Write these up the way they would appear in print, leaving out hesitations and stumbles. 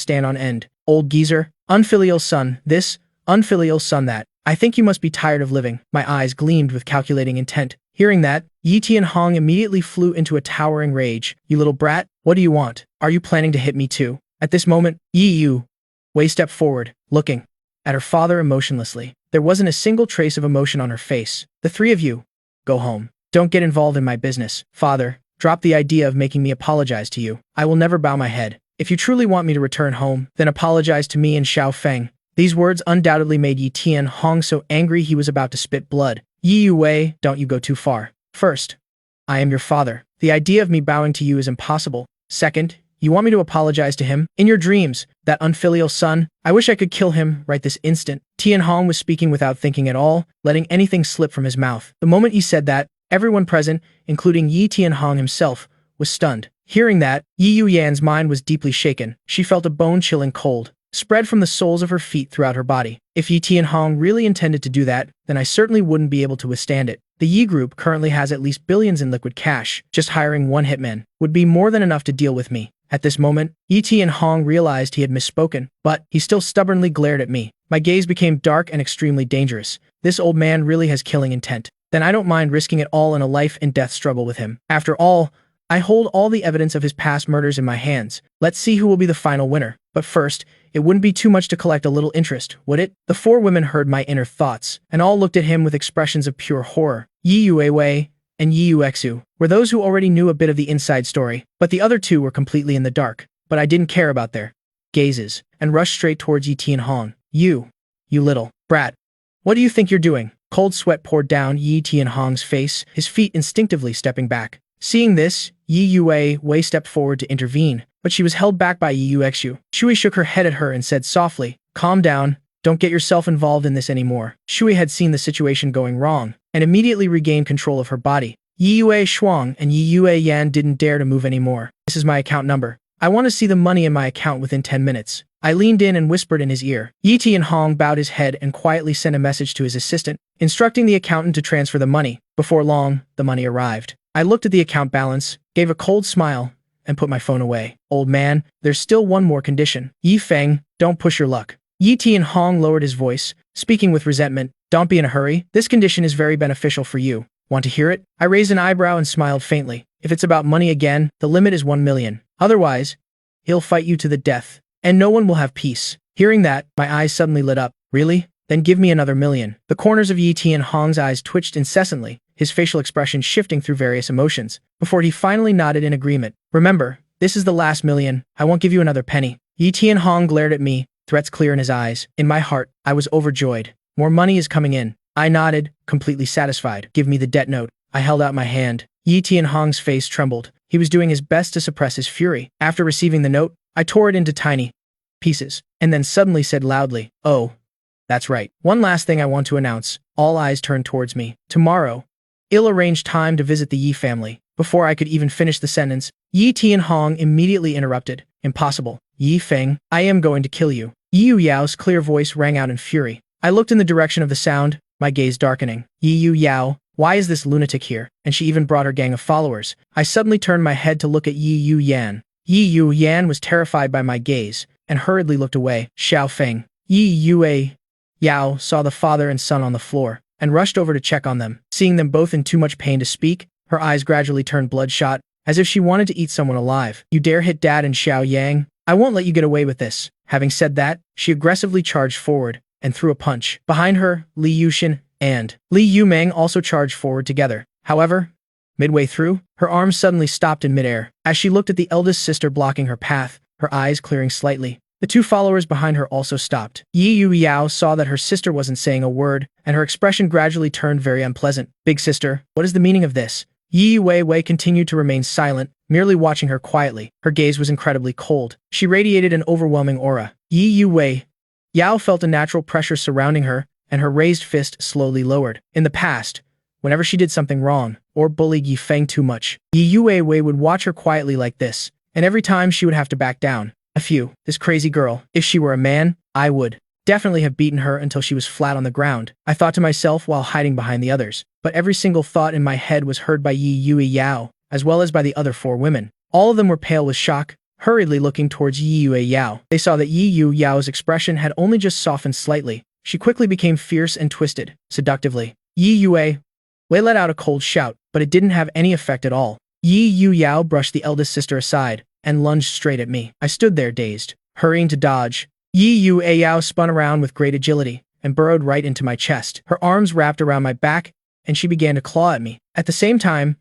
stand on end. Old geezer, unfilial son this, unfilial son that. I think you must be tired of living. My eyes gleamed with calculating intent. Hearing that, Yi Tianhong immediately flew into a towering rage. You little brat, what do you want? Are you planning to hit me too? At this moment, Yi Wei stepped forward, looking at her father emotionlessly. There wasn't a single trace of emotion on her face. The three of you, go home. Don't get involved in my business. Father, drop the idea of making me apologize to you. I will never bow my head. If you truly want me to return home, then apologize to me and Xiao Feng. These words undoubtedly made Yi Tianhong so angry he was about to spit blood. Yi Wei, don't you go too far. First, I am your father. The idea of me bowing to you is impossible. Second, you want me to apologize to him? In your dreams, that unfilial son, I wish I could kill him right this instant. Tianhong was speaking without thinking at all, letting anything slip from his mouth. The moment he said that, everyone present, including Yi Tianhong himself, was stunned. Hearing that, Yi Yuyan's mind was deeply shaken. She felt a bone-chilling cold spread from the soles of her feet throughout her body. If Yi Tianhong really intended to do that, then I certainly wouldn't be able to withstand it. The Yi Group currently has at least billions in liquid cash. Just hiring one hitman would be more than enough to deal with me. At this moment, Yi Tianhong realized he had misspoken, but he still stubbornly glared at me. My gaze became dark and extremely dangerous. This old man really has killing intent. Then I don't mind risking it all in a life-and-death struggle with him. After all, I hold all the evidence of his past murders in my hands. Let's see who will be the final winner. But first, it wouldn't be too much to collect a little interest, would it? The four women heard my inner thoughts, and all looked at him with expressions of pure horror. Yi Yuewei and Yi Yuexu were those who already knew a bit of the inside story, but the other two were completely in the dark. But I didn't care about their gazes, and rushed straight towards Yi Tianhong. You little brat. What do you think you're doing? Cold sweat poured down Yi Tianhong's face, his feet instinctively stepping back. Seeing this, Yi Yuewei stepped forward to intervene, but she was held back by Yi Yuexu. Shui shook her head at her and said softly, calm down, don't get yourself involved in this anymore. Shui had seen the situation going wrong, and immediately regained control of her body. Yi Yue Shuang and Yi Yue Yan didn't dare to move anymore. This is my account number. I want to see the money in my account within 10 minutes. I leaned in and whispered in his ear. Yi Tianhong bowed his head and quietly sent a message to his assistant, instructing the accountant to transfer the money. Before long, the money arrived. I looked at the account balance, gave a cold smile, and put my phone away. Old man, there's still one more condition. Yi Feng, don't push your luck. Yi Tianhong lowered his voice, speaking with resentment. Don't be in a hurry. This condition is very beneficial for you. Want to hear it? I raised an eyebrow and smiled faintly. If it's about money again, the limit is 1 million. Otherwise, he'll fight you to the death, and no one will have peace. Hearing that, my eyes suddenly lit up. Really? Then give me another million. The corners of Yi Tianhong's eyes twitched incessantly, his facial expression shifting through various emotions, before he finally nodded in agreement. Remember, this is the last million. I won't give you another penny. Yi Tianhong glared at me, threats clear in his eyes. In my heart, I was overjoyed. More money is coming in. I nodded, completely satisfied. Give me the debt note. I held out my hand. Yi Tianhong's face trembled. He was doing his best to suppress his fury. After receiving the note, I tore it into tiny pieces, and then suddenly said loudly, oh, that's right. One last thing I want to announce. All eyes turned towards me. Tomorrow, ill-arranged time to visit the Yi family. Before I could even finish the sentence, Yi Tianhong immediately interrupted. Impossible. Yi Feng, I am going to kill you. Yi Yao's clear voice rang out in fury. I looked in the direction of the sound, my gaze darkening. Yi Yao, why is this lunatic here? And she even brought her gang of followers. I suddenly turned my head to look at Yi Yan. Yi Yan was terrified by my gaze, and hurriedly looked away. Xiao Feng, Yi Yao saw the father and son on the floor, and rushed over to check on them. Seeing them both in too much pain to speak, her eyes gradually turned bloodshot, as if she wanted to eat someone alive. You dare hit Dad and Xiao Yang? I won't let you get away with this. Having said that, she aggressively charged forward, and threw a punch. Behind her, Li Yuxin and Li Yumeng also charged forward together. However, midway through, her arms suddenly stopped in midair. As she looked at the eldest sister blocking her path, her eyes clearing slightly, the two followers behind her also stopped. Yi Yao saw that her sister wasn't saying a word, and her expression gradually turned very unpleasant. Big sister, what is the meaning of this? Yi Wei continued to remain silent, merely watching her quietly. Her gaze was incredibly cold. She radiated an overwhelming aura. Yi Yao felt a natural pressure surrounding her, and her raised fist slowly lowered. In the past, whenever she did something wrong, or bullied Yi Feng too much, Yi Wei would watch her quietly like this, and every time she would have to back down. This crazy girl. If she were a man, I would definitely have beaten her until she was flat on the ground. I thought to myself while hiding behind the others, but every single thought in my head was heard by Yi Yao, as well as by the other four women. All of them were pale with shock, hurriedly looking towards Yi Yue Yao. They saw that Yi Yue Yao's expression had only just softened slightly. She quickly became fierce and twisted, seductively. Yi Yue let out a cold shout, but it didn't have any effect at all. Yi Yue Yao brushed the eldest sister aside and lunged straight at me. I stood there dazed, hurrying to dodge. Yi Yue Yao spun around with great agility and burrowed right into my chest. Her arms wrapped around my back, and she began to claw at me. At the same time,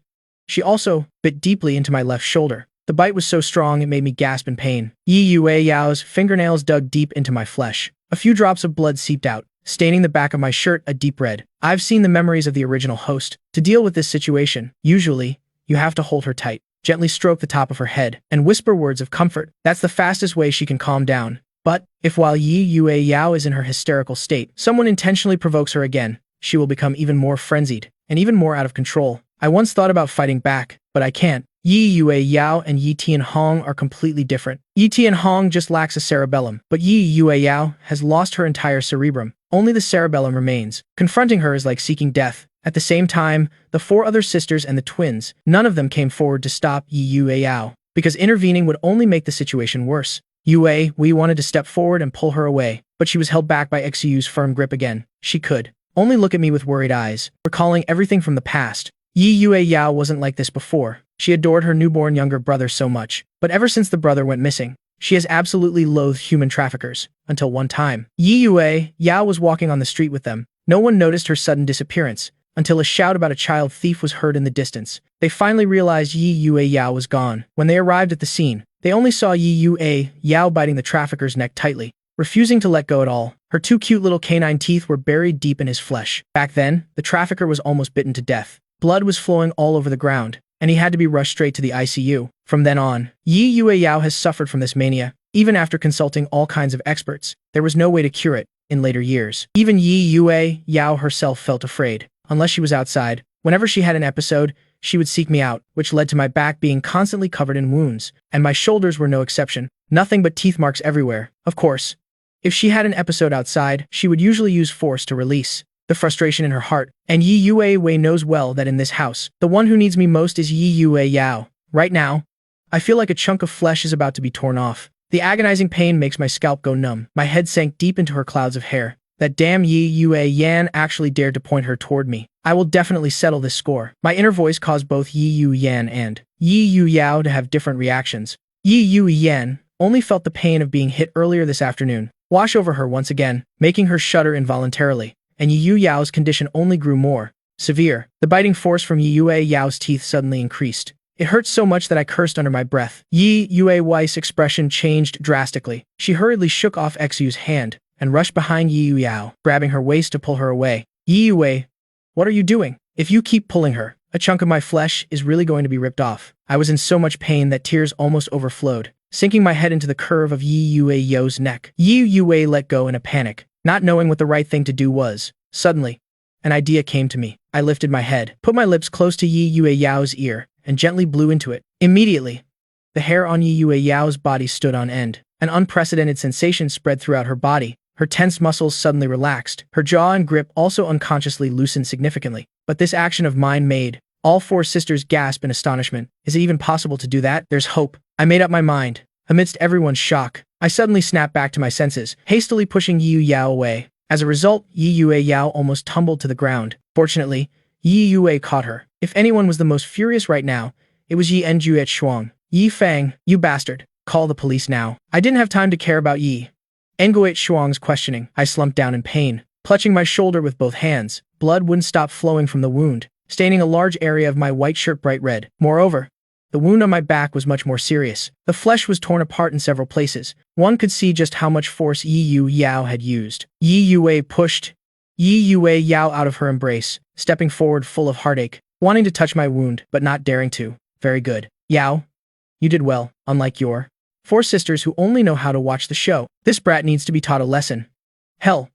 she also bit deeply into my left shoulder. The bite was so strong it made me gasp in pain. Yi Yue Yao's fingernails dug deep into my flesh. A few drops of blood seeped out, staining the back of my shirt a deep red. I've seen the memories of the original host. To deal with this situation, usually, you have to hold her tight, gently stroke the top of her head, and whisper words of comfort. That's the fastest way she can calm down. But, if while Yi Yue Yao is in her hysterical state, someone intentionally provokes her again, she will become even more frenzied, and even more out of control. I once thought about fighting back, but I can't. Yi Yue Yao and Yi Tianhong are completely different. Yi Tianhong just lacks a cerebellum, but Yi Yue Yao has lost her entire cerebrum. Only the cerebellum remains. Confronting her is like seeking death. At the same time, the 4 other sisters and the twins, none of them came forward to stop Yi Yue Yao, because intervening would only make the situation worse. Yue wanted to step forward and pull her away, but she was held back by Xiu's firm grip again. She could only look at me with worried eyes, recalling everything from the past. Yi Yue Yao wasn't like this before. She adored her newborn younger brother so much, but ever since the brother went missing, she has absolutely loathed human traffickers, until one time. Yi Yue Yao was walking on the street with them. No one noticed her sudden disappearance, until a shout about a child thief was heard in the distance. They finally realized Yi Yue Yao was gone. When they arrived at the scene, they only saw Yi Yue Yao biting the trafficker's neck tightly, refusing to let go at all. Her 2 cute little canine teeth were buried deep in his flesh. Back then, the trafficker was almost bitten to death. Blood was flowing all over the ground, and he had to be rushed straight to the ICU. From then on, Yi Yue Yao has suffered from this mania. Even after consulting all kinds of experts, there was no way to cure it in later years. Even Yi Yue Yao herself felt afraid. Unless she was outside, whenever she had an episode, she would seek me out, which led to my back being constantly covered in wounds, and my shoulders were no exception. Nothing but teeth marks everywhere. Of course, if she had an episode outside, she would usually use force to release the frustration in her heart, and Yi Yue knows well that in this house, the one who needs me most is Yi Yue Yao. Right now, I feel like a chunk of flesh is about to be torn off. The agonizing pain makes my scalp go numb. My head sank deep into her clouds of hair. That damn Yi Yue Yan actually dared to point her toward me. I will definitely settle this score. My inner voice caused both Yi Yue Yan and Yi Yue Yao to have different reactions. Yi Yue Yan only felt the pain of being hit earlier this afternoon wash over her once again, making her shudder involuntarily, and Yi Yue Yao's condition only grew more severe. The biting force from Yi Yue Yao's teeth suddenly increased. It hurt so much that I cursed under my breath. Yi Yue Wei's expression changed drastically. She hurriedly shook off Xiu's hand and rushed behind Yi Yue Yao, grabbing her waist to pull her away. Yi Yue, what are you doing? If you keep pulling her, a chunk of my flesh is really going to be ripped off. I was in so much pain that tears almost overflowed, sinking my head into the curve of Yi Yue Yao's neck. Yi Yue let go in a panic, not knowing what the right thing to do was. Suddenly, an idea came to me. I lifted my head, put my lips close to Yi Yue Yao's ear, and gently blew into it. Immediately, the hair on Yi Yue Yao's body stood on end. An unprecedented sensation spread throughout her body. Her tense muscles suddenly relaxed. Her jaw and grip also unconsciously loosened significantly. But this action of mine made all 4 sisters gasp in astonishment. Is it even possible to do that? There's hope. I made up my mind. Amidst everyone's shock, I suddenly snapped back to my senses, hastily pushing Yi Yue Yao away. As a result, Yi Yue Yao almost tumbled to the ground. Fortunately, Yi Yue caught her. If anyone was the most furious right now, it was Yi Enjuet Shuang. Yi Fang, you bastard. Call the police now. I didn't have time to care about Yi Enguet Shuang's questioning. I slumped down in pain, clutching my shoulder with both hands. Blood wouldn't stop flowing from the wound, staining a large area of my white shirt bright red. Moreover, the wound on my back was much more serious. The flesh was torn apart in several places. One could see just how much force Yi Yue Yao had used. Yi Yue pushed Yi Yue Yao out of her embrace, stepping forward full of heartache, wanting to touch my wound, but not daring to. Very good. Yao, you did well, unlike your 4 sisters who only know how to watch the show. This brat needs to be taught a lesson. Hell,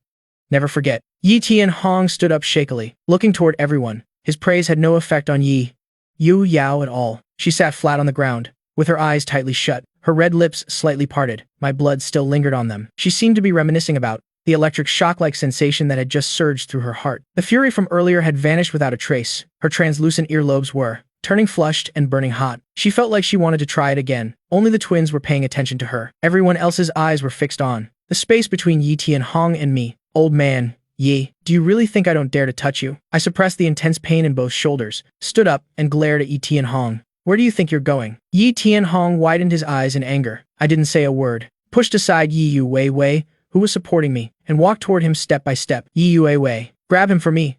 never forget. Yi Tianhong stood up shakily, looking toward everyone. His praise had no effect on Yi Yue Yao at all. She sat flat on the ground, with her eyes tightly shut, her red lips slightly parted. My blood still lingered on them. She seemed to be reminiscing about the electric shock-like sensation that had just surged through her heart. The fury from earlier had vanished without a trace. Her translucent earlobes were turning flushed and burning hot. She felt like she wanted to try it again. Only the twins were paying attention to her. Everyone else's eyes were fixed on the space between Yi Tianhong and me. Old man, Yi, do you really think I don't dare to touch you? I suppressed the intense pain in both shoulders, stood up, and glared at Yi Tianhong. Where do you think you're going? Yi Tianhong widened his eyes in anger. I didn't say a word. Pushed aside Yi Yu Wei, who was supporting me, and walked toward him step by step. Yi Yu Wei, grab him for me.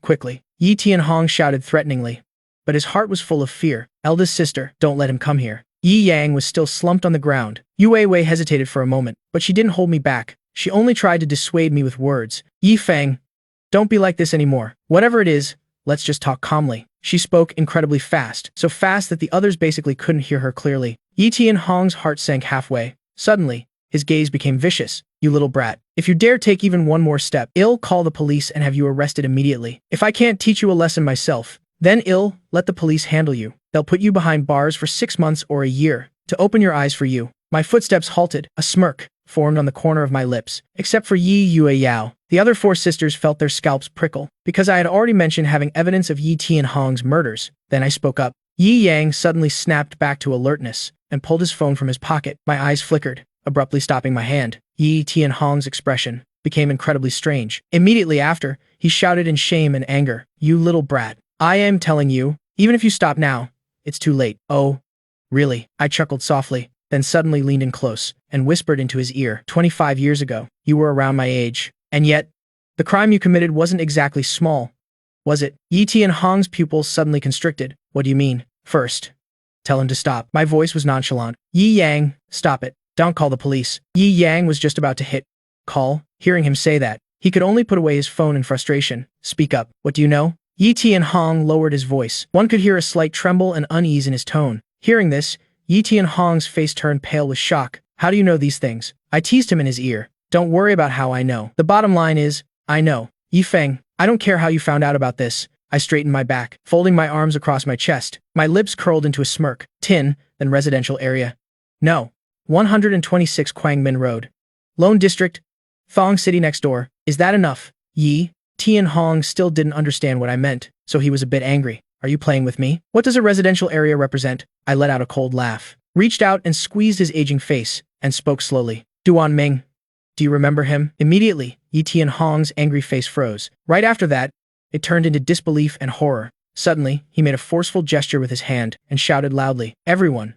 Quickly. Yi Tianhong shouted threateningly. But his heart was full of fear. Eldest sister, don't let him come here. Yi Yang was still slumped on the ground. Yu Wei hesitated for a moment, but she didn't hold me back. She only tried to dissuade me with words. Yi Feng, don't be like this anymore. Whatever it is, let's just talk calmly. She spoke incredibly fast, so fast that the others basically couldn't hear her clearly. Yi Tianhong's heart sank halfway. Suddenly, his gaze became vicious. You little brat. If you dare take even one more step, I'll call the police and have you arrested immediately. If I can't teach you a lesson myself, then I'll let the police handle you. They'll put you behind bars for 6 months or a year to open your eyes for you. My footsteps halted. A smirk formed on the corner of my lips. Except for Yi Yao. The other 4 sisters felt their scalps prickle, because I had already mentioned having evidence of Yi Tianhong's murders. Then I spoke up. Yi Yang suddenly snapped back to alertness and pulled his phone from his pocket. My eyes flickered, abruptly stopping my hand. Yi Tianhong's expression became incredibly strange. Immediately after, he shouted in shame and anger. You little brat. I am telling you, even if you stop now, it's too late. Oh, really? I chuckled softly, then suddenly leaned in close and whispered into his ear. 25 years ago, you were around my age. And yet, the crime you committed wasn't exactly small, was it? Yi Tianhong's pupils suddenly constricted. What do you mean? First, tell him to stop. My voice was nonchalant. Yi Yang, stop it. Don't call the police. Yi Yang was just about to hit call. Hearing him say that, he could only put away his phone in frustration. Speak up. What do you know? Yi Tianhong lowered his voice. One could hear a slight tremble and unease in his tone. Hearing this, Yi Tianhong's face turned pale with shock. How do you know these things? I teased him in his ear. Don't worry about how I know. The bottom line is, I know. Yi Feng, I don't care how you found out about this. I straightened my back, folding my arms across my chest. My lips curled into a smirk. Tin, then residential area. No. 126 Kwangmin Road. Lone District. Thong City next door. Is that enough? Yi Tianhong still didn't understand what I meant, so he was a bit angry. Are you playing with me? What does a residential area represent? I let out a cold laugh, reached out and squeezed his aging face, and spoke slowly. Duan Ming. Do you remember him? Immediately, Yi Tianhong's angry face froze. Right after that, it turned into disbelief and horror. Suddenly, he made a forceful gesture with his hand and shouted loudly, Everyone,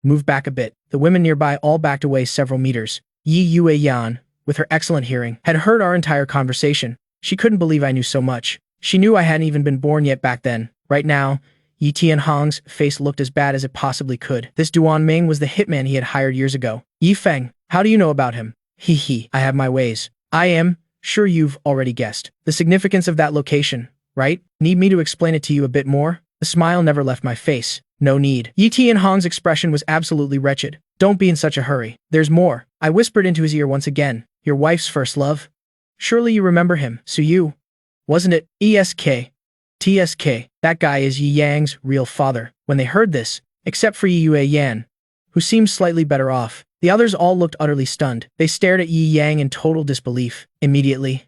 move back a bit. The women nearby all backed away several meters. Yi Yueyan, with her excellent hearing, had heard our entire conversation. She couldn't believe I knew so much. She knew I hadn't even been born yet back then. Right now, Yi Tianhong's face looked as bad as it possibly could. This Duan Ming was the hitman he had hired years ago. Yi Feng, how do you know about him? I have my ways. I am sure you've already guessed the significance of that location, right? Need me to explain it to you a bit more? The smile never left my face. No need. Yi Tianhong's expression was absolutely wretched. Don't be in such a hurry. There's more. I whispered into his ear once again. Your wife's first love? Surely you remember him, Su Yu. Wasn't it? TSK. That guy is Yi Yang's real father. When they heard this, except for Yi Yueyan, who seemed slightly better off, the others all looked utterly stunned. They stared at Yi Yang in total disbelief. Immediately,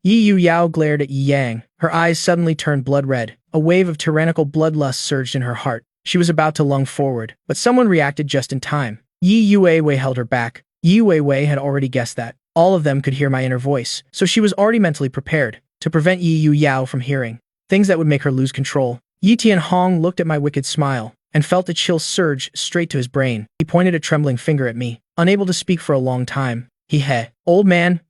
Yi Yu Yao glared at Yi Yang. Her eyes suddenly turned blood red. A wave of tyrannical bloodlust surged in her heart. She was about to lunge forward, but someone reacted just in time. Yi Yuewei held her back. Yi Yuewei had already guessed that. All of them could hear my inner voice, so she was already mentally prepared to prevent Yi Yu Yao from hearing things that would make her lose control. Yi Tianhong looked at my wicked smile and felt a chill surge straight to his brain. He pointed a trembling finger at me, unable to speak for a long time. Old man,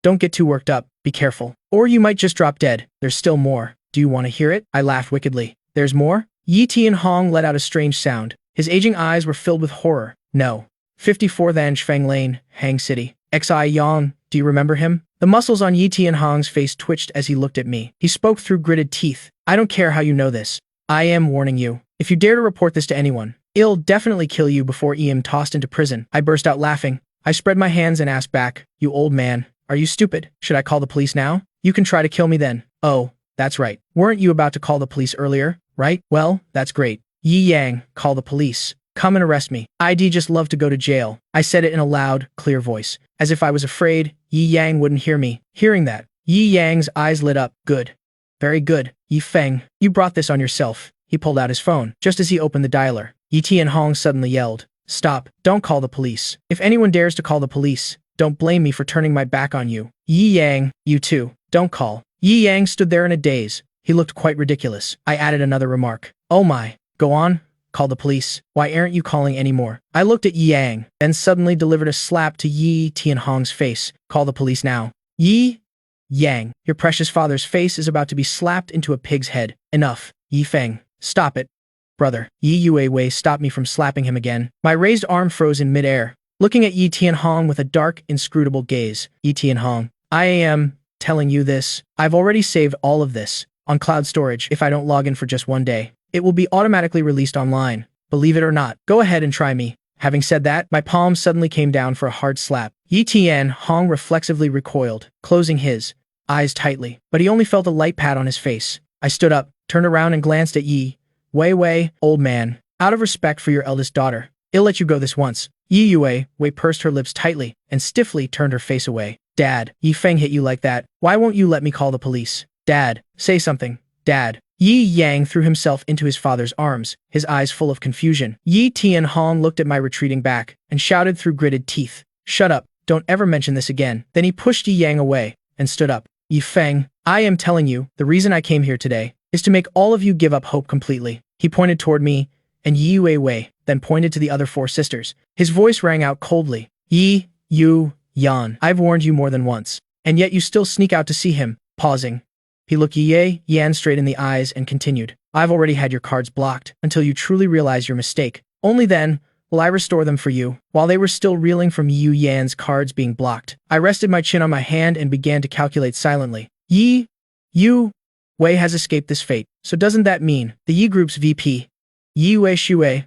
don't get too worked up. Be careful, or you might just drop dead. There's still more. Do you want to hear it? I laughed wickedly. There's more? Yi Tianhong let out a strange sound. His aging eyes were filled with horror. No. 54 Feng Lane, Hang City. Xi Yang, do you remember him? The muscles on Yi Tianhong's face twitched as he looked at me. He spoke through gritted teeth. I don't care how you know this. I am warning you. If you dare to report this to anyone, I'll definitely kill you before I am tossed into prison. I burst out laughing. I spread my hands and asked back, You old man, are you stupid? Should I call the police now? You can try to kill me then. Oh, that's right. Weren't you about to call the police earlier, right? Well, that's great. Yi Yang, call the police. Come and arrest me. I'd just love to go to jail. I said it in a loud, clear voice, as if I was afraid Yi Yang wouldn't hear me. Hearing that, Yi Yang's eyes lit up. Good. Very good. Yi Feng, you brought this on yourself. He pulled out his phone. Just as he opened the dialer, Yi Tianhong suddenly yelled, "Stop, don't call the police. If anyone dares to call the police, don't blame me for turning my back on you. Yi Yang, you too, don't call." Yi Yang stood there in a daze. He looked quite ridiculous. I added another remark. "Oh my, go on, call the police. Why aren't you calling anymore?" I looked at Yi Yang, then suddenly delivered a slap to Yi Tianhong's face. "Call the police now." Yi Yang, your precious father's face is about to be slapped into a pig's head. Enough, Yi Feng. Stop it. Brother, Yi Yue stopped me from slapping him again. My raised arm froze in midair, looking at Yi Tianhong with a dark, inscrutable gaze. Yi Tianhong, I am telling you this. I've already saved all of this on cloud storage. If I don't log in for just one day, it will be automatically released online. Believe it or not, go ahead and try me. Having said that, my palm suddenly came down for a hard slap. Yi Tianhong reflexively recoiled, closing his eyes tightly, but he only felt a light pat on his face. I stood up, turned around and glanced at Yi Wei, old man. Out of respect for your eldest daughter, I'll let you go this once. Yi Yue pursed her lips tightly and stiffly turned her face away. Dad, Yi Feng hit you like that. Why won't you let me call the police? Dad, say something. Dad. Yi Yang threw himself into his father's arms, his eyes full of confusion. Yi Tianhong looked at my retreating back and shouted through gritted teeth, "Shut up, don't ever mention this again." Then he pushed Yi Yang away and stood up. Yi Feng, I am telling you, the reason I came here today is to make all of you give up hope completely. He pointed toward me and Yi Wei, then pointed to the other four sisters. His voice rang out coldly. Yi, you, Yan, I've warned you more than once, and yet you still sneak out to see him. Pausing, he looked Yi Yan straight in the eyes and continued, I've already had your cards blocked until you truly realize your mistake. Only then will I restore them for you. While they were still reeling from Yu Yan's cards being blocked, I rested my chin on my hand and began to calculate silently. Yi Wei has escaped this fate, so doesn't that mean the Yi Group's VP, Yi Wei Shui,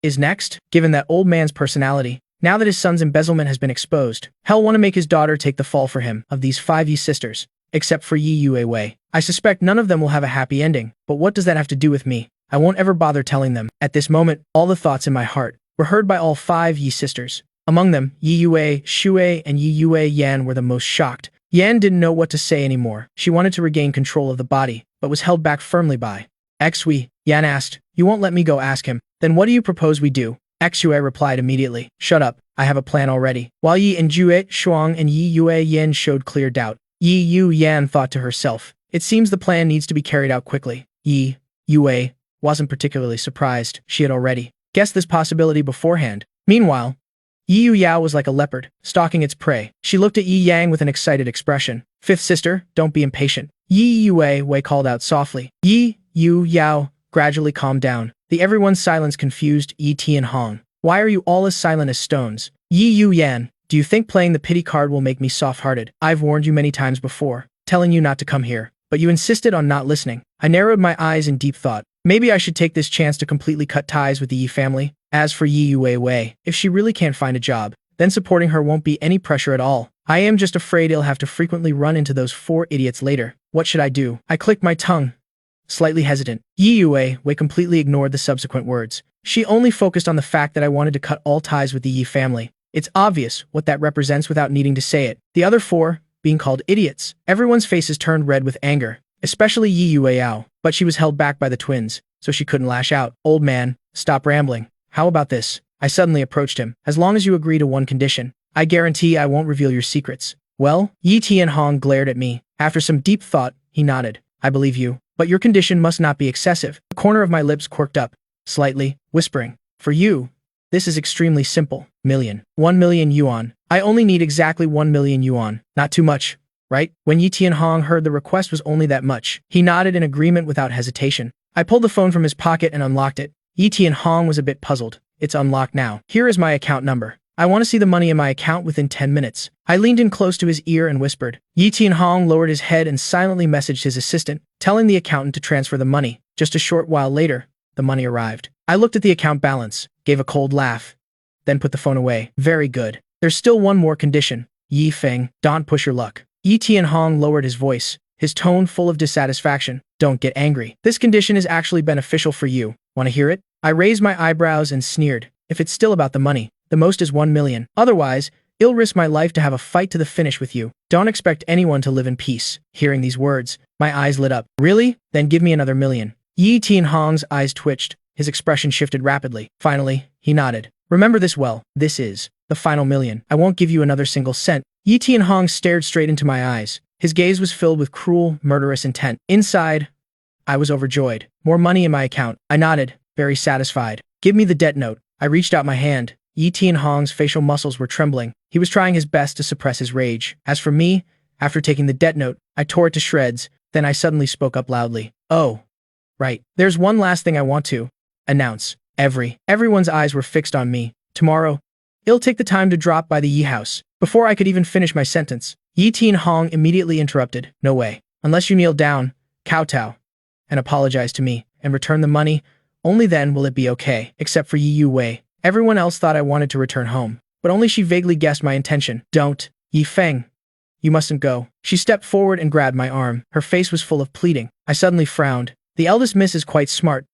is next? Given that old man's personality, now that his son's embezzlement has been exposed, he'll want to make his daughter take the fall for him. Of these 5 Yi sisters, except for Yi Wei, I suspect none of them will have a happy ending, but what does that have to do with me? I won't ever bother telling them. At this moment, all the thoughts in my heart were heard by all 5 Yi sisters. Among them, Yi Yue, Shui, and Yi Yue Yan were the most shocked. Yan didn't know what to say anymore. She wanted to regain control of the body, but was held back firmly by Xui. Yan asked, You won't let me go ask him. Then what do you propose we do? Xue replied immediately, Shut up, I have a plan already. While Yi and Jue Shuang and Yi Yue Yan showed clear doubt, Yi Yu Yan thought to herself, It seems the plan needs to be carried out quickly. Yi Yue wasn't particularly surprised. She had already guessed this possibility beforehand. Meanwhile, Yi Yu Yao was like a leopard, stalking its prey. She looked at Yi Yang with an excited expression. Fifth sister, don't be impatient. Yi Yue called out softly. Yi Yu Yao gradually calmed down. The everyone's silence confused Yi Tianhong. Why are you all as silent as stones? Yi Yu Yan, do you think playing the pity card will make me soft-hearted? I've warned you many times before, telling you not to come here, but you insisted on not listening. I narrowed my eyes in deep thought. Maybe I should take this chance to completely cut ties with the Yi family. As for Yi Wei, if she really can't find a job, then supporting her won't be any pressure at all. I am just afraid I'll have to frequently run into those 4 idiots later. What should I do? I clicked my tongue, slightly hesitant. Yi Wei completely ignored the subsequent words. She only focused on the fact that I wanted to cut all ties with the Yi family. It's obvious what that represents without needing to say it. The other 4 being called idiots. Everyone's faces turned red with anger, especially Yi Yao, but she was held back by the twins, so she couldn't lash out. Old man, stop rambling. How about this? I suddenly approached him. As long as you agree to one condition, I guarantee I won't reveal your secrets. Well, Yi Tianhong glared at me. After some deep thought, he nodded. I believe you, but your condition must not be excessive. The corner of my lips quirked up, slightly, whispering, For you, this is extremely simple. 1 million yuan. I only need exactly 1 million yuan. Not too much, right? When Yi Tianhong heard the request was only that much, he nodded in agreement without hesitation. I pulled the phone from his pocket and unlocked it. Yi Tianhong was a bit puzzled. It's unlocked now. Here is my account number. I want to see the money in my account within 10 minutes. I leaned in close to his ear and whispered. Yi Tianhong lowered his head and silently messaged his assistant, telling the accountant to transfer the money. Just a short while later, the money arrived. I looked at the account balance, gave a cold laugh, then put the phone away. Very good. There's still one more condition. Yi Feng, don't push your luck. Yi Tianhong lowered his voice, his tone full of dissatisfaction. Don't get angry. This condition is actually beneficial for you. Want to hear it? I raised my eyebrows and sneered. If it's still about the money, the most is 1 million. Otherwise, I'll risk my life to have a fight to the finish with you. Don't expect anyone to live in peace. Hearing these words, my eyes lit up. Really? Then give me another million. Yi Tianhong's eyes twitched. His expression shifted rapidly. Finally, he nodded. Remember this well. This is the final million. I won't give you another single cent. Yi Tianhong stared straight into my eyes. His gaze was filled with cruel, murderous intent. Inside, I was overjoyed. More money in my account. I nodded, very satisfied. Give me the debt note. I reached out my hand. Yi Tianhong's facial muscles were trembling. He was trying his best to suppress his rage. As for me, after taking the debt note, I tore it to shreds. Then I suddenly spoke up loudly. Oh, right. There's one last thing I want to announce. Everyone's eyes were fixed on me. Tomorrow, I'll take the time to drop by the Yi house. Before I could even finish my sentence, Yi Tianhong immediately interrupted. No way. Unless you kneel down, kowtow, and apologize to me, and return the money, only then will it be okay. Except for Yi Wei. Everyone else thought I wanted to return home, but only she vaguely guessed my intention. Don't. Yi Feng. You mustn't go. She stepped forward and grabbed my arm. Her face was full of pleading. I suddenly frowned. The eldest miss is quite smart.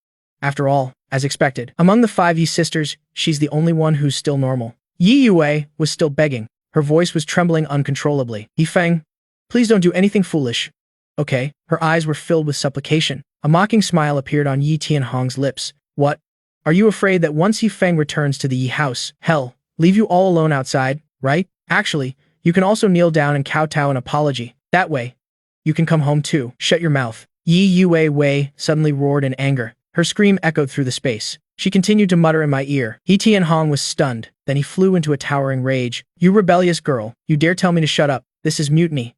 After all, as expected. Among the 5 Yi sisters, she's the only one who's still normal. Yi Wei was still begging. Her voice was trembling uncontrollably. Yi Feng, please don't do anything foolish. Okay. Her eyes were filled with supplication. A mocking smile appeared on Yi Tianhong's lips. What? Are you afraid that once Yi Feng returns to the Yi house, hell, leave you all alone outside, right? Actually, you can also kneel down and kowtow an apology. That way, you can come home too. Shut your mouth. Yi Wei suddenly roared in anger. Her scream echoed through the space. She continued to mutter in my ear. Yi Tianhong was stunned. Then he flew into a towering rage. You rebellious girl. You dare tell me to shut up. This is mutiny.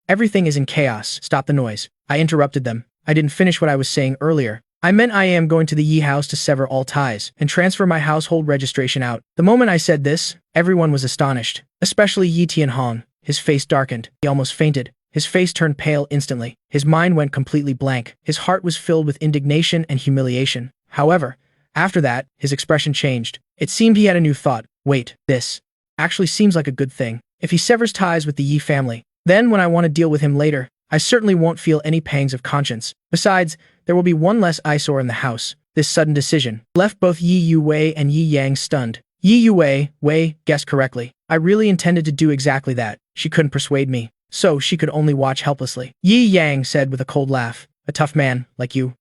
Everything is in chaos. Stop the noise. I interrupted them. I didn't finish what I was saying earlier. I meant I am going to the Yi house to sever all ties and transfer my household registration out. The moment I said this, everyone was astonished, especially Yi Tianhong. His face darkened. He almost fainted. His face turned pale instantly. His mind went completely blank. His heart was filled with indignation and humiliation. However, after that, his expression changed. It seemed he had a new thought. Wait, this actually seems like a good thing. If he severs ties with the Yi family, then when I want to deal with him later, I certainly won't feel any pangs of conscience. Besides, there will be one less eyesore in the house. This sudden decision left both Yi Wei and Yi Yang stunned. Yi Wei guessed correctly. I really intended to do exactly that. She couldn't persuade me, so she could only watch helplessly. Yi Yang said with a cold laugh, a tough man, like you.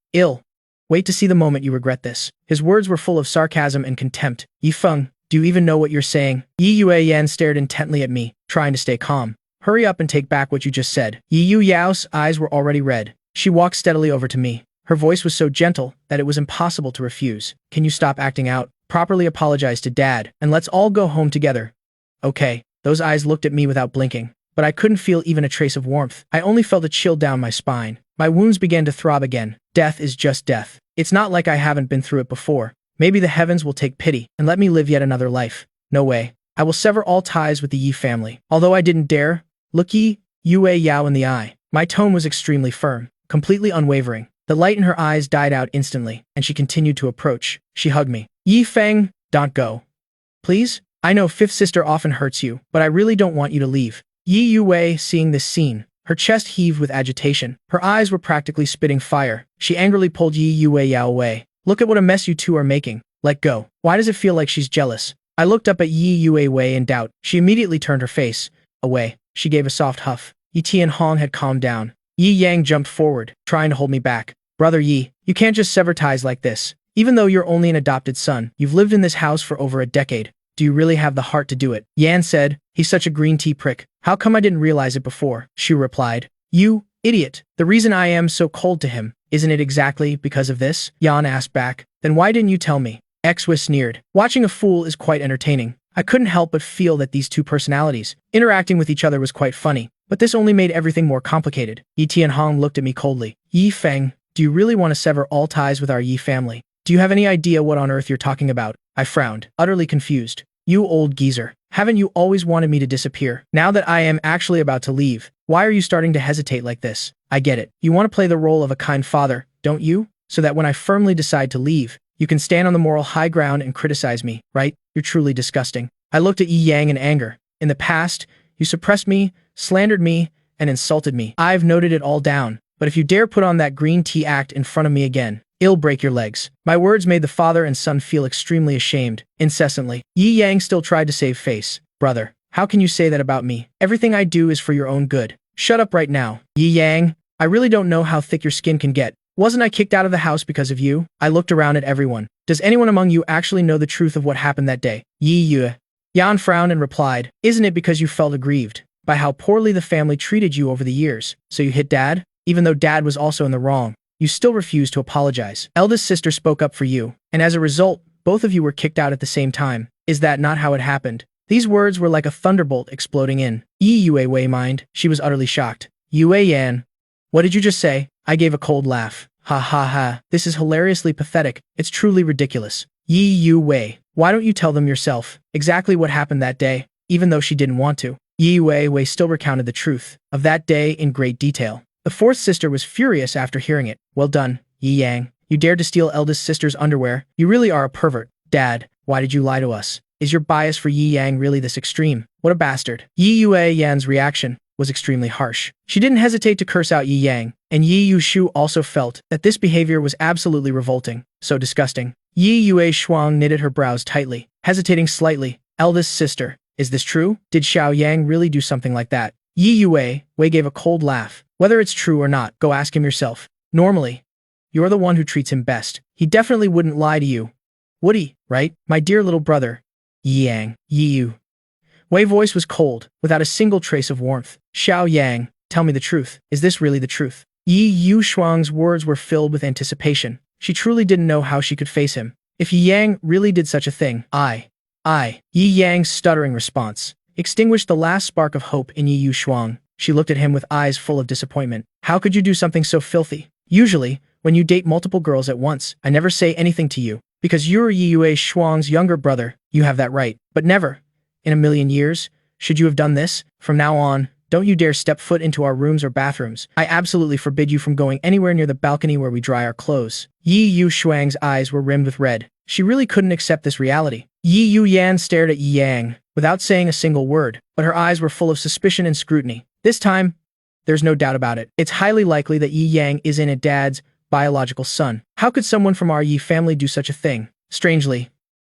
Wait to see the moment you regret this. His words were full of sarcasm and contempt. Yi Feng, do you even know what you're saying? Yi Yan stared intently at me, trying to stay calm. Hurry up and take back what you just said. Yi Yao's eyes were already red. She walked steadily over to me. Her voice was so gentle that it was impossible to refuse. Can you stop acting out? Properly apologize to Dad, and let's all go home together. Okay. Those eyes looked at me without blinking, but I couldn't feel even a trace of warmth. I only felt a chill down my spine. My wounds began to throb again. Death is just death. It's not like I haven't been through it before. Maybe the heavens will take pity and let me live yet another life. No way. I will sever all ties with the Yi family. Although I didn't dare look Yi Yao in the eye, my tone was extremely firm, completely unwavering. The light in her eyes died out instantly, and she continued to approach. She hugged me. Yi Feng, don't go. Please? I know fifth sister often hurts you, but I really don't want you to leave. Yi Wei, seeing this scene, her chest heaved with agitation. Her eyes were practically spitting fire. She angrily pulled Yi Yao away. Look at what a mess you two are making. Let go. Why does it feel like she's jealous? I looked up at Yi Wei in doubt. She immediately turned her face away. She gave a soft huff. Yi Tianhong had calmed down. Yi Yang jumped forward, trying to hold me back. Brother Yi, you can't just sever ties like this. Even though you're only an adopted son, you've lived in this house for over a decade. Do you really have the heart to do it? Yan said. He's such a green tea prick. How come I didn't realize it before? Shu replied. You idiot. The reason I am so cold to him, isn't it exactly because of this? Yan asked back. Then why didn't you tell me? Xwi sneered. Watching a fool is quite entertaining. I couldn't help but feel that these two personalities interacting with each other was quite funny, but this only made everything more complicated. Yi Tianhong looked at me coldly. Yi Feng, do you really want to sever all ties with our Yi family? Do you have any idea what on earth you're talking about? I frowned, utterly confused. You old geezer. Haven't you always wanted me to disappear? Now that I am actually about to leave, why are you starting to hesitate like this? I get it. You want to play the role of a kind father, don't you? So that when I firmly decide to leave, you can stand on the moral high ground and criticize me, right? You're truly disgusting. I looked at Yi Yang in anger. In the past, you suppressed me, slandered me, and insulted me. I've noted it all down, but if you dare put on that green tea act in front of me again, I'll break your legs. My words made the father and son feel extremely ashamed. Incessantly, Yi Yang still tried to save face. Brother, how can you say that about me? Everything I do is for your own good. Shut up right now. Yi Yang, I really don't know how thick your skin can get. Wasn't I kicked out of the house because of you? I looked around at everyone. Does anyone among you actually know the truth of what happened that day? Yi Yue. Yan frowned and replied, isn't it because you felt aggrieved by how poorly the family treated you over the years? So you hit Dad? Even though Dad was also in the wrong, you still refused to apologize. Eldest sister spoke up for you, and as a result, both of you were kicked out at the same time. Is that not how it happened? These words were like a thunderbolt exploding in Yi Yue Wei mind. She was utterly shocked. Yue Yan. What did you just say? I gave a cold laugh. Ha ha ha. This is hilariously pathetic. It's truly ridiculous. Yi Yue Wei. Why don't you tell them yourself exactly what happened that day, even though she didn't want to? Yi Yue Wei still recounted the truth of that day in great detail. The fourth sister was furious after hearing it. Well done, Yi Yang. You dared to steal eldest sister's underwear. You really are a pervert. Dad, why did you lie to us? Is your bias for Yi Yang really this extreme? What a bastard. Yi Yue Yan's reaction was extremely harsh. She didn't hesitate to curse out Yi Yang, and Yi Yushu also felt that this behavior was absolutely revolting, so disgusting. Yi Yue Shuang knitted her brows tightly, hesitating slightly. Eldest sister, is this true? Did Xiao Yang really do something like that? Yi Yue Wei gave a cold laugh. Whether it's true or not, go ask him yourself. Normally, you're the one who treats him best. He definitely wouldn't lie to you. Would he, right? My dear little brother. Yi Yang, Yi Yu. Wei's voice was cold, without a single trace of warmth. Xiao Yang, tell me the truth. Is this really the truth? Yi Yu Shuang's words were filled with anticipation. She truly didn't know how she could face him. If Yi Yang really did such a thing, Yi Yang's stuttering response extinguished the last spark of hope in Yi Yu Shuang. She looked at him with eyes full of disappointment. How could you do something so filthy? Usually, when you date multiple girls at once, I never say anything to you. Because you're Yi Yue Shuang's younger brother, you have that right. But never, in a million years, should you have done this. From now on, don't you dare step foot into our rooms or bathrooms. I absolutely forbid you from going anywhere near the balcony where we dry our clothes. Yi Yu Shuang's eyes were rimmed with red. She really couldn't accept this reality. Yi Yu Yan stared at Yi Yang, without saying a single word, but her eyes were full of suspicion and scrutiny. This time, there's no doubt about it. It's highly likely that Yi Yang isn't a Dad's biological son. How could someone from our Yi family do such a thing? Strangely,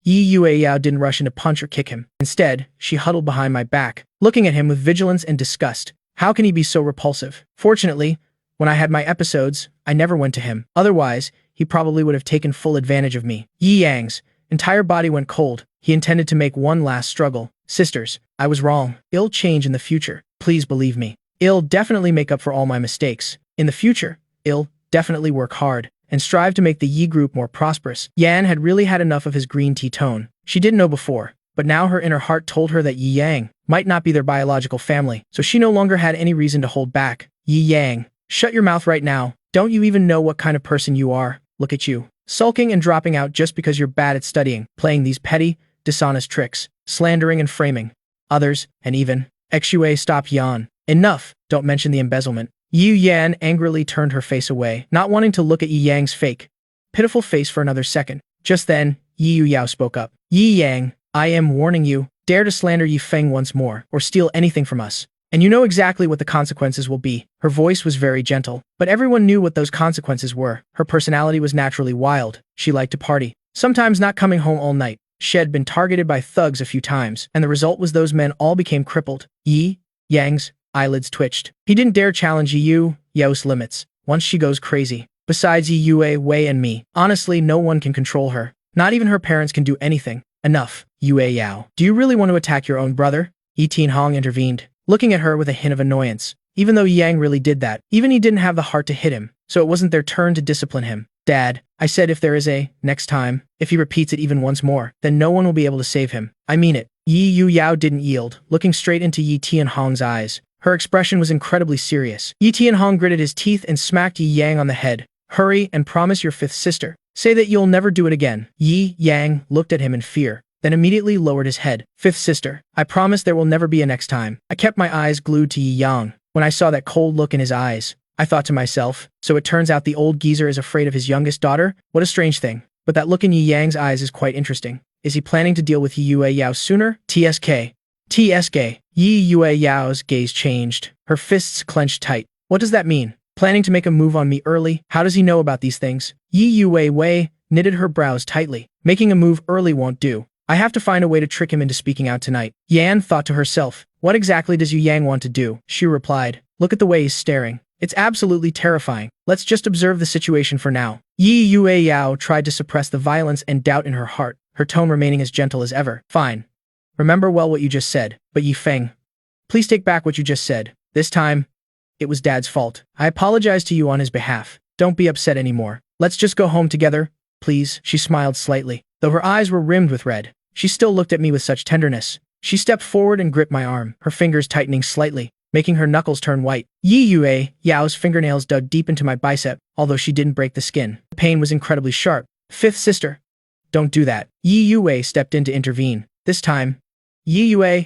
Yi Yue Yao didn't rush in to punch or kick him. Instead, she huddled behind my back, looking at him with vigilance and disgust. How can he be so repulsive? Fortunately, when I had my episodes, I never went to him. Otherwise, he probably would have taken full advantage of me. Yi Yang's entire body went cold. He intended to make one last struggle. Sisters, I was wrong. I'll change in the future. Please believe me. I'll definitely make up for all my mistakes. In the future, I'll definitely work hard and strive to make the Yi group more prosperous. Yan had really had enough of his green tea tone. She didn't know before, but now her inner heart told her that Yi Yang might not be their biological family, so she no longer had any reason to hold back. Yi Yang, shut your mouth right now. Don't you even know what kind of person you are? Look at you, sulking and dropping out just because you're bad at studying, playing these petty, dishonest tricks, slandering and framing others, and even Xue, stop yawn. Enough, don't mention the embezzlement. Yi Yan angrily turned her face away, not wanting to look at Yi Yang's fake, pitiful face for another second. Just then, Yi Yu Yao spoke up. Yi Yang, I am warning you, dare to slander Yi Feng once more, or steal anything from us, and you know exactly what the consequences will be. Her voice was very gentle, but everyone knew what those consequences were. Her personality was naturally wild. She liked to party, sometimes not coming home all night. She had been targeted by thugs a few times, and the result was those men all became crippled. Yi Yang's eyelids twitched. He didn't dare challenge Yi Yu Yao's limits. Once she goes crazy. Besides Yi Yue Wei and me, honestly no one can control her. Not even her parents can do anything. Enough, Yue Yao. Do you really want to attack your own brother? Yi Tianhong intervened, looking at her with a hint of annoyance. Even though Yang really did that, even he didn't have the heart to hit him, so it wasn't their turn to discipline him. Dad, I said if there is a next time, if he repeats it even once more, then no one will be able to save him. I mean it. Yi Yu Yao didn't yield, looking straight into Yi Tianhong's eyes. Her expression was incredibly serious. Yi Tianhong gritted his teeth and smacked Yi Yang on the head. Hurry and promise your fifth sister. Say that you'll never do it again. Yi Yang looked at him in fear, then immediately lowered his head. Fifth sister, I promise there will never be a next time. I kept my eyes glued to Yi Yang. When I saw that cold look in his eyes, I thought to myself, so it turns out the old geezer is afraid of his youngest daughter? What a strange thing. But that look in Yi Yang's eyes is quite interesting. Is he planning to deal with Yi Yue Yao sooner? TSK. Yi Yue Yao's gaze changed. Her fists clenched tight. What does that mean? Planning to make a move on me early? How does he know about these things? Yi Yue Wei knitted her brows tightly. Making a move early won't do. I have to find a way to trick him into speaking out tonight. Yan thought to herself. What exactly does Yu Yang want to do? She replied. Look at the way he's staring. It's absolutely terrifying. Let's just observe the situation for now. Yi Yue Yao tried to suppress the violence and doubt in her heart, her tone remaining as gentle as ever. Fine. Remember well what you just said, but Yi Feng, please take back what you just said. This time, it was Dad's fault. I apologize to you on his behalf. Don't be upset anymore. Let's just go home together, please. She smiled slightly. Though her eyes were rimmed with red, she still looked at me with such tenderness. She stepped forward and gripped my arm, her fingers tightening slightly, making her knuckles turn white. Yi Yue Yao's fingernails dug deep into my bicep, although she didn't break the skin. The pain was incredibly sharp. Fifth sister. Don't do that. Yi Yue stepped in to intervene. This time, Yi Yue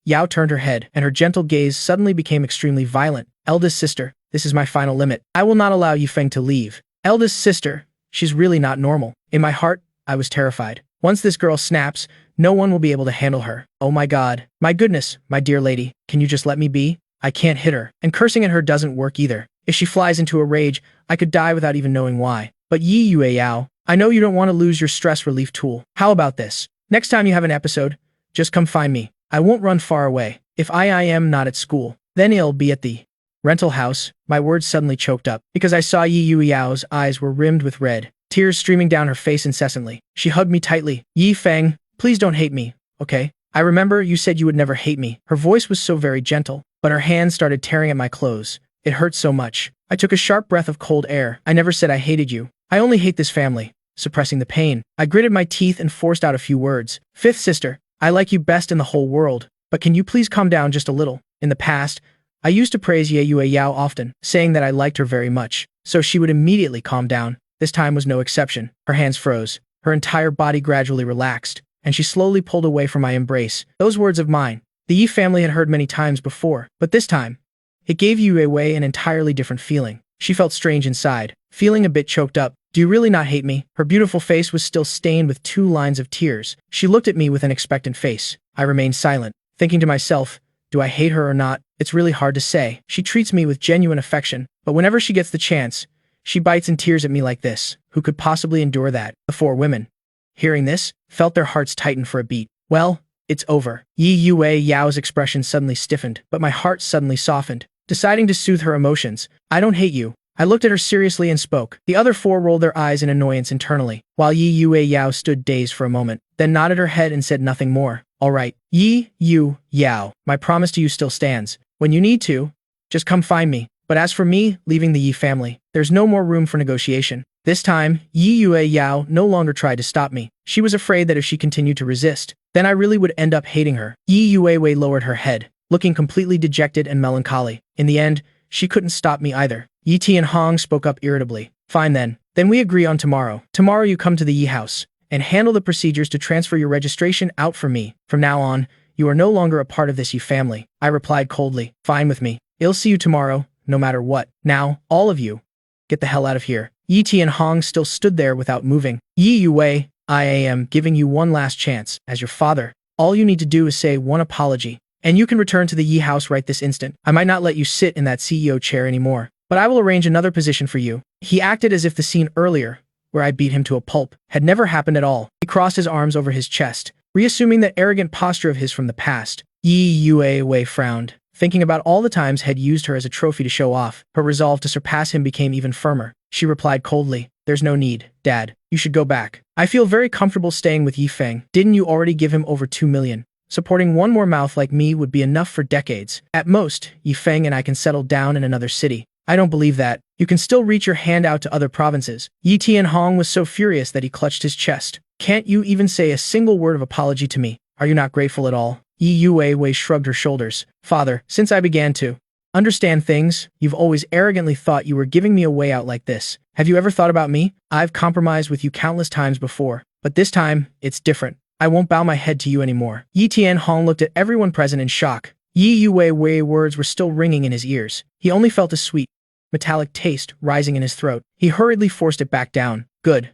Yao turned her head, and her gentle gaze suddenly became extremely violent. Eldest sister, this is my final limit. I will not allow Yi Feng to leave. Eldest sister, she's really not normal. In my heart, I was terrified. Once this girl snaps, no one will be able to handle her. Oh my god. My goodness, my dear lady, can you just let me be? I can't hit her. And cursing at her doesn't work either. If she flies into a rage, I could die without even knowing why. But Yi Yue Yao, I know you don't want to lose your stress relief tool. How about this? Next time you have an episode, just come find me. I won't run far away. If I am not at school, then it'll be at the rental house. My words suddenly choked up, because I saw Yi Yue Yao's eyes were rimmed with red, tears streaming down her face incessantly. She hugged me tightly. Yi Feng, please don't hate me, okay? I remember you said you would never hate me. Her voice was so very gentle, but her hands started tearing at my clothes. It hurt so much. I took a sharp breath of cold air. I never said I hated you. I only hate this family. Suppressing the pain, I gritted my teeth and forced out a few words. Fifth sister, I like you best in the whole world, but can you please calm down just a little? In the past, I used to praise Ye Yue Yao often, saying that I liked her very much, so she would immediately calm down. This time was no exception. Her hands froze, her entire body gradually relaxed, and she slowly pulled away from my embrace. Those words of mine, the Yi family had heard many times before, but this time, it gave Yue Wei an entirely different feeling. She felt strange inside, feeling a bit choked up. Do you really not hate me? Her beautiful face was still stained with 2 lines of tears. She looked at me with an expectant face. I remained silent, thinking to myself, do I hate her or not? It's really hard to say. She treats me with genuine affection, but whenever she gets the chance, she bites and tears at me like this. Who could possibly endure that? The 4 women, hearing this, felt their hearts tighten for a beat. Well, it's over. Yi Yue Yao's expression suddenly stiffened, but my heart suddenly softened. Deciding to soothe her emotions, I don't hate you. I looked at her seriously and spoke. The other 4 rolled their eyes in annoyance internally, while Yi Yue Yao stood dazed for a moment, then nodded her head and said nothing more. All right, Yi Yu Yao, my promise to you still stands. When you need to, just come find me. But as for me leaving the Yi family, there's no more room for negotiation. This time, Yi Yue Yao no longer tried to stop me. She was afraid that if she continued to resist, then I really would end up hating her. Yi Yue Wei lowered her head, looking completely dejected and melancholy. In the end, she couldn't stop me either. Yi Tianhong spoke up irritably. Fine then. Then we agree on tomorrow. Tomorrow you come to the Yi house and handle the procedures to transfer your registration out for me. From now on, you are no longer a part of this Yi family. I replied coldly. Fine with me. I'll see you tomorrow, no matter what. Now, all of you, get the hell out of here. Yi Tianhong still stood there without moving. Yi Yue, I am giving you one last chance. As your father, all you need to do is say one apology, and you can return to the Yi house right this instant. I might not let you sit in that CEO chair anymore, but I will arrange another position for you. He acted as if the scene earlier, where I beat him to a pulp, had never happened at all. He crossed his arms over his chest, reassuming that arrogant posture of his from the past. Yi Yue Wei frowned, thinking about all the times had used her as a trophy to show off. Her resolve to surpass him became even firmer. She replied coldly, there's no need, Dad. You should go back. I feel very comfortable staying with Yi Feng. Didn't you already give him over 2 million? Supporting one more mouth like me would be enough for decades. At most, Yi Feng and I can settle down in another city. I don't believe that. You can still reach your hand out to other provinces. Yi Tianhong was so furious that he clutched his chest. Can't you even say a single word of apology to me? Are you not grateful at all? Yi Yue Wei shrugged her shoulders. Father, since I began to understand things, you've always arrogantly thought you were giving me a way out like this. Have you ever thought about me? I've compromised with you countless times before, but this time, it's different. I won't bow my head to you anymore. Yi Tianhong looked at everyone present in shock. Yi Yue Wei's words were still ringing in his ears. He only felt a sweet, metallic taste rising in his throat. He hurriedly forced it back down. Good.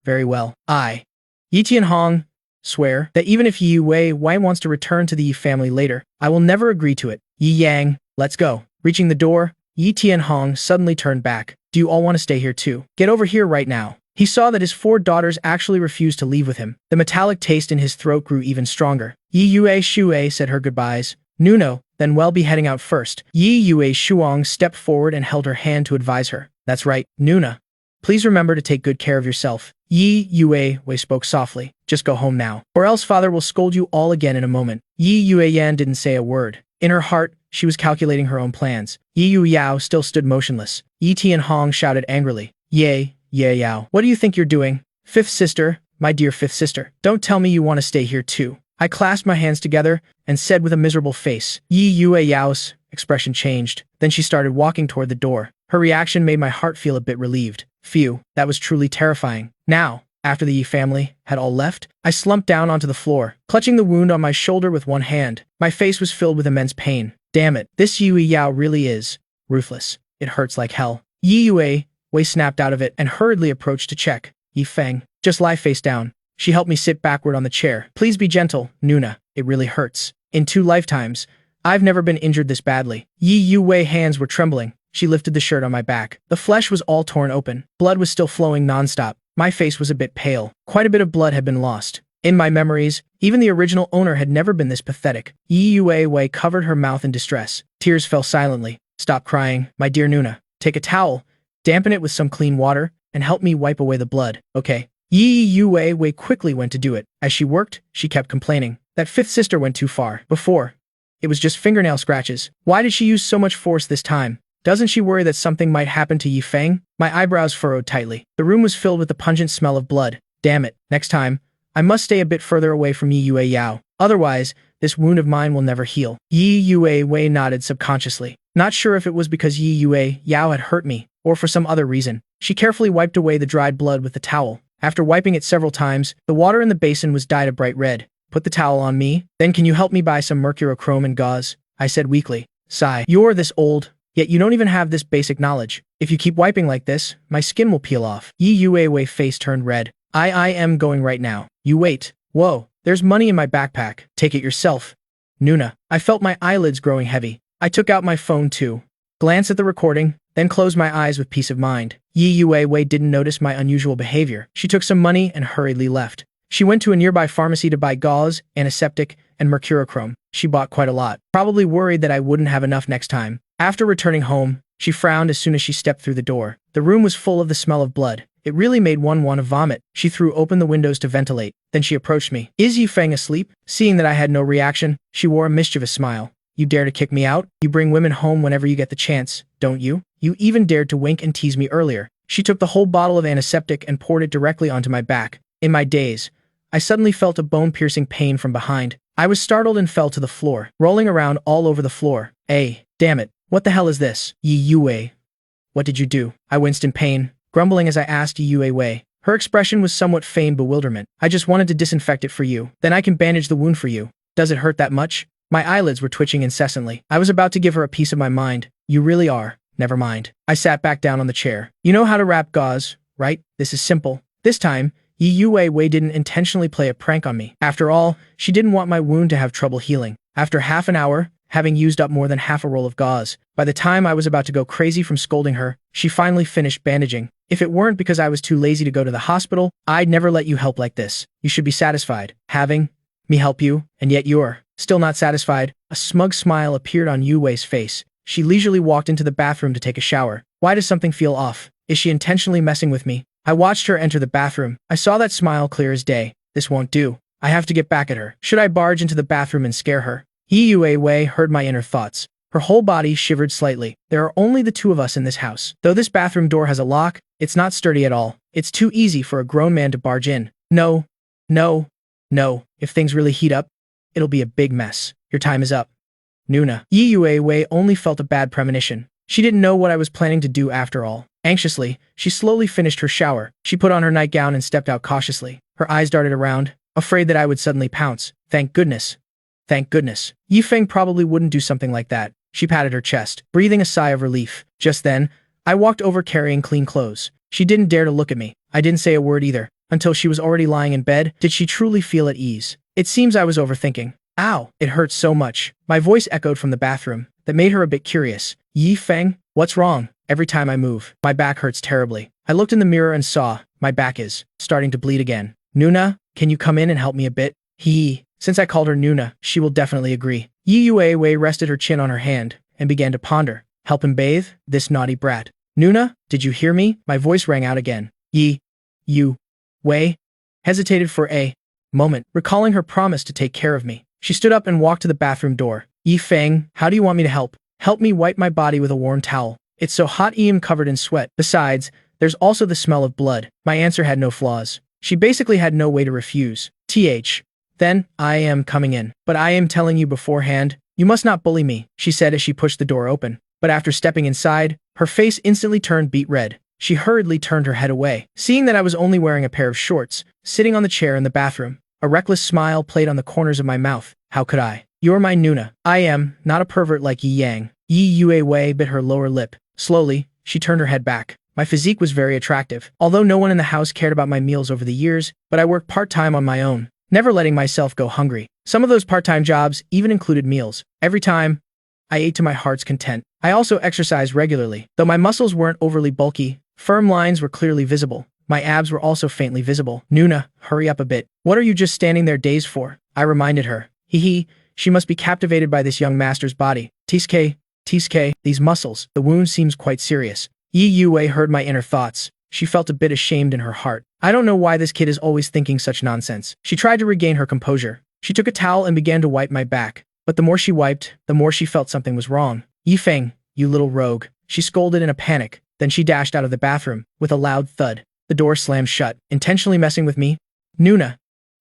Very well. Yi Tianhong, swear that even if Yi Yue Wei wants to return to the Yi family later, I will never agree to it. Yi Yang, let's go. Reaching the door, Yi Tianhong suddenly turned back. Do you all want to stay here too? Get over here right now. He saw that his 4 daughters actually refused to leave with him. The metallic taste in his throat grew even stronger. Yi Yue Shui said her goodbyes, Nuno, then we'll be heading out first. Yi Yue Shuang stepped forward and held her hand to advise her. That's right, Nuna. Please remember to take good care of yourself. Yi Yue Wei spoke softly. Just go home now, or else father will scold you all again in a moment. Yi Yue Yan didn't say a word. In her heart, she was calculating her own plans. Yi Yu Yao still stood motionless. Yi Tian Hong shouted angrily. Ye Yao. What do you think you're doing? Fifth sister, my dear fifth sister. Don't tell me you want to stay here too. I clasped my hands together and said with a miserable face. Yi Yue Yao's expression changed. Then she started walking toward the door. Her reaction made my heart feel a bit relieved. Phew, that was truly terrifying. Now, after the Yi family had all left, I slumped down onto the floor, clutching the wound on my shoulder with one hand. My face was filled with immense pain. Damn it, this Yue Yao really is ruthless. It hurts like hell. Yi Yue Wei snapped out of it and hurriedly approached to check. Yi Feng, just lie face down. She helped me sit backward on the chair. Please be gentle, Nuna. It really hurts. In 2 lifetimes, I've never been injured this badly. Yi Yue Wei's hands were trembling. She lifted the shirt on my back. The flesh was all torn open. Blood was still flowing nonstop. My face was a bit pale. Quite a bit of blood had been lost. In my memories, even the original owner had never been this pathetic. Yi Yue Wei covered her mouth in distress. Tears fell silently. Stop crying, my dear Nuna. Take a towel, dampen it with some clean water, and help me wipe away the blood, okay? Yi Yue Wei quickly went to do it. As she worked, she kept complaining. That fifth sister went too far. Before, it was just fingernail scratches. Why did she use so much force this time? Doesn't she worry that something might happen to Yi Feng? My eyebrows furrowed tightly. The room was filled with the pungent smell of blood. Damn it, next time, I must stay a bit further away from Yi Yue Yao. Otherwise, this wound of mine will never heal. Yi Yue Wei nodded subconsciously. Not sure if it was because Yi Yue Yao had hurt me, or for some other reason. She carefully wiped away the dried blood with the towel. After wiping it several times, the water in the basin was dyed a bright red. Put the towel on me. Then can you help me buy some mercurochrome and gauze? I said weakly. Sigh. You're this old, yet you don't even have this basic knowledge. If you keep wiping like this, my skin will peel off. Yi Yue Wei's face turned red. I am going right now. You wait. Whoa, there's money in my backpack. Take it yourself. Nuna. I felt my eyelids growing heavy. I took out my phone too. Glanced at the recording, then closed my eyes with peace of mind. Yi Yue Wei didn't notice my unusual behavior. She took some money and hurriedly left. She went to a nearby pharmacy to buy gauze, antiseptic, and mercurochrome. She bought quite a lot, probably worried that I wouldn't have enough next time. After returning home, she frowned as soon as she stepped through the door. The room was full of the smell of blood. It really made one want to vomit. She threw open the windows to ventilate. Then she approached me. Is Yi Feng asleep? Seeing that I had no reaction, she wore a mischievous smile. You dare to kick me out? You bring women home whenever you get the chance, don't you? You even dared to wink and tease me earlier. She took the whole bottle of antiseptic and poured it directly onto my back. In my daze, I suddenly felt a bone-piercing pain from behind. I was startled and fell to the floor, rolling around all over the floor. Damn it. What the hell is this? Yi Yue. What did you do? I winced in pain, grumbling as I asked Yi Yue Wei. Her expression was somewhat feigned bewilderment. I just wanted to disinfect it for you. Then I can bandage the wound for you. Does it hurt that much? My eyelids were twitching incessantly. I was about to give her a piece of my mind. You really are. Never mind. I sat back down on the chair. You know how to wrap gauze, right? This is simple. This time, Yi Yue Wei didn't intentionally play a prank on me. After all, she didn't want my wound to have trouble healing. After half an hour, having used up more than half a roll of gauze, by the time I was about to go crazy from scolding her, she finally finished bandaging. If it weren't because I was too lazy to go to the hospital, I'd never let you help like this. You should be satisfied, having me help you, and yet you're still not satisfied. A smug smile appeared on Yu Wei's face. She leisurely walked into the bathroom to take a shower. Why does something feel off? Is she intentionally messing with me? I watched her enter the bathroom. I saw that smile clear as day. This won't do. I have to get back at her. Should I barge into the bathroom and scare her? Yi Yue Wei heard my inner thoughts. Her whole body shivered slightly. There are only the two of us in this house. Though this bathroom door has a lock, it's not sturdy at all. It's too easy for a grown man to barge in. No. If things really heat up, it'll be a big mess. Your time is up. Nuna. Yi Yue Wei only felt a bad premonition. She didn't know what I was planning to do after all. Anxiously, she slowly finished her shower. She put on her nightgown and stepped out cautiously. Her eyes darted around, afraid that I would suddenly pounce. Thank goodness. Thank goodness. Yi Feng probably wouldn't do something like that. She patted her chest, breathing a sigh of relief. Just then, I walked over carrying clean clothes. She didn't dare to look at me. I didn't say a word either. Until she was already lying in bed, did she truly feel at ease? It seems I was overthinking. Ow, it hurts so much. My voice echoed from the bathroom. That made her a bit curious. Yi Feng, what's wrong? Every time I move, my back hurts terribly. I looked in the mirror and saw, my back is starting to bleed again. Nuna, can you come in and help me a bit? Since I called her Nuna, she will definitely agree. Yi Yue Wei rested her chin on her hand and began to ponder. Help him bathe? This naughty brat. Nuna, did you hear me? My voice rang out again. Yi Yu Wei hesitated for a moment, recalling her promise to take care of me. She stood up and walked to the bathroom door. Yi Feng, how do you want me to help? Help me wipe my body with a warm towel. It's so hot. I am covered in sweat. Besides, there's also the smell of blood. My answer had no flaws. She basically had no way to refuse. Then, I am coming in. But I am telling you beforehand, you must not bully me, she said as she pushed the door open. But after stepping inside, her face instantly turned beet red. She hurriedly turned her head away. Seeing that I was only wearing a pair of shorts, sitting on the chair in the bathroom, a reckless smile played on the corners of my mouth. How could I? You're my Nuna. I am, not a pervert like Yi Yang. Yi Yue Wei bit her lower lip. Slowly, she turned her head back. My physique was very attractive, although no one in the house cared about my meals over the years, but I worked part-time on my own, never letting myself go hungry. Some of those part-time jobs even included meals. Every time, I ate to my heart's content. I also exercised regularly. Though my muscles weren't overly bulky, firm lines were clearly visible. My abs were also faintly visible. Nuna, hurry up a bit. What are you just standing there dazed for? I reminded her. Hee, she must be captivated by this young master's body. Tisuke, these muscles. The wound seems quite serious. Yi Yue heard my inner thoughts. She felt a bit ashamed in her heart. I don't know why this kid is always thinking such nonsense. She tried to regain her composure. She took a towel and began to wipe my back. But the more she wiped, the more she felt something was wrong. Yi Feng, you little rogue. She scolded in a panic. Then she dashed out of the bathroom. With a loud thud, the door slammed shut. Intentionally messing with me? Nuna,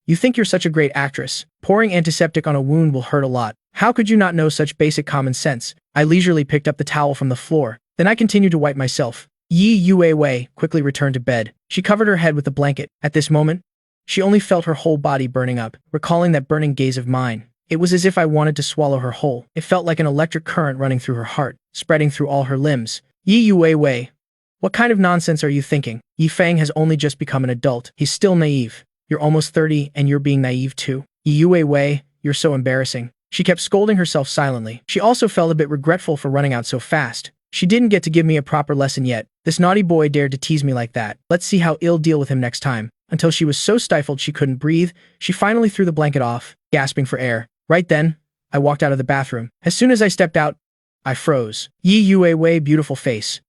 you think you're such a great actress. Pouring antiseptic on a wound will hurt a lot. How could you not know such basic common sense? I leisurely picked up the towel from the floor. Then I continued to wipe myself. Yi Yue Wei quickly returned to bed. She covered her head with a blanket. At this moment, she only felt her whole body burning up. Recalling that burning gaze of mine, it was as if I wanted to swallow her whole. It felt like an electric current running through her heart, spreading through all her limbs. Yi Yue Wei, what kind of nonsense are you thinking? Yi Feng has only just become an adult. He's still naive. You're almost 30 and you're being naive too. Yi Yue Wei, you're so embarrassing. She kept scolding herself silently. She also felt a bit regretful for running out so fast. She didn't get to give me a proper lesson yet. This naughty boy dared to tease me like that. Let's see how I'll deal with him next time. Until she was so stifled she couldn't breathe, she finally threw the blanket off, gasping for air. Right then, I walked out of the bathroom. As soon as I stepped out, I froze. Yi Yue Wei beautiful face.